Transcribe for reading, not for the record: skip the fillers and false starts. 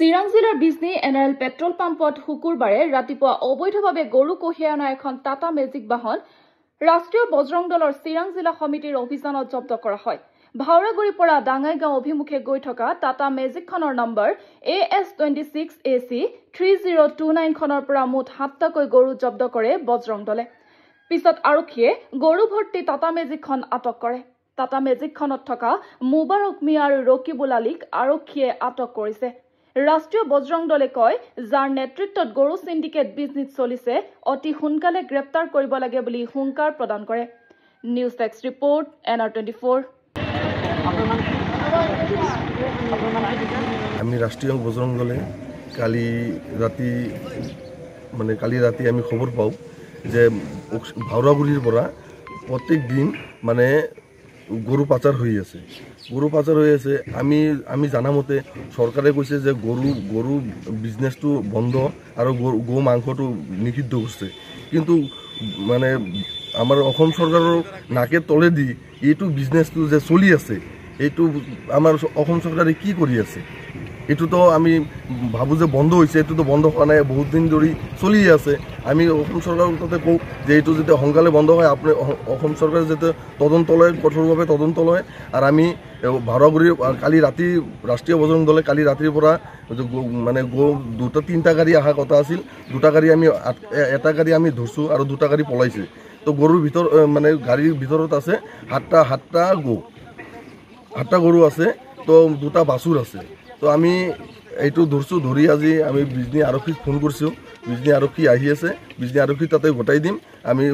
চিৰাং জিলাৰ Bijni NRL petrol পাম্পত শুকুৰবাৰে ৰাতিপুৱা অবৈধভাৱে গৰু কঢ়িয়াই অনা এখন টাটা মেজিক বাহন ৰাষ্ট্ৰীয় বজৰং দলৰ চিৰাং জিলা সমিতিৰ অভিযানত জব্দ কৰা হয়। ভাওৰাগুৰিৰ পৰা ডাঙাইগাঁও অভিমুখে গৈ থকা টাটা মেজিকখনৰ নম্বৰ AS26AC 3029 খনৰ পৰা মুঠ 7টাকৈ গৰু জব্দ কৰে বজৰং দলে। পিছত আৰক্ষীয়ে গৰু ভৰ্তি টাটা মেজিকখন আটক কৰে। টাটা মেজিকখনত থকা মুবাৰক মিয়া আৰু ৰকিবুল আলীক আৰক্ষীয়ে আটক কৰিছে। ৰাষ্ট্ৰীয় বজৰং দলে কয়, যাৰ নেতৃত্বত গৰু সিন্ডিকেট বিজনেছ চলিছে অতি সোনকালে গ্ৰেপ্তাৰ কৰিব লাগে বুলি হুংকাৰ প্ৰদান কৰে। News desk report NR24। আমি ৰাষ্ট্ৰীয় বজৰং দলে কালি ৰাতি আমি খবৰ পাওঁ যে ভাওৰাগুৰিৰ পৰা প্ৰত্যেক দিন গৰু পাচাৰ হৈ আছে। আমি জানামতে চৰকাৰে কৈছে যে গৰু বিজনেছটো বন্ধ আৰু গো মাংসটো নিষিদ্ধ কৰিছে, কিন্তু আমাৰ অসম চৰকাৰৰ নাকে তলেদি এইটো বিজনেছটো যে চলি আছে, এইটো আমাৰ অসম চৰকাৰে কি কৰি আছে? এইটোতো আমি ভাবোঁ যে বন্ধ হৈছে, এইটোতো বন্ধ হোৱা নাই, বহুত দিন ধৰি চলি আছে। আমি অসম চৰকাৰৰ তাতে কওঁ যে এইটো যেতিয়া সোনকালে বন্ধ হয়, আপুনি অসম চৰকাৰে যাতে তদন্ত লয়, কঠোৰভাৱে তদন্ত লয়। আৰু আমি ভাওৰাগুৰিৰ কালি ৰাতি ৰাষ্ট্ৰীয় বজৰং দলে কালি ৰাতিৰ পৰা তিনিটা গাড়ী অহা কথা আছিল, এটা গাড়ী আমি ধৰছোঁ আৰু দুটা গাড়ী পলাইছে। তো গৰুৰ ভিতৰত গাড়ীৰ ভিতৰত আছে সাতটা গৰু আছে, তো দুটা বাছুৰ আছে। তো আমি এইটো ধৰছোঁ, ধৰি আজি আমি বিজনী আৰক্ষীক ফোন কৰিছোঁ। বিজনী আৰক্ষী আহি আছে, বিজনী আৰক্ষী তাতে গোটাই দিম আমি।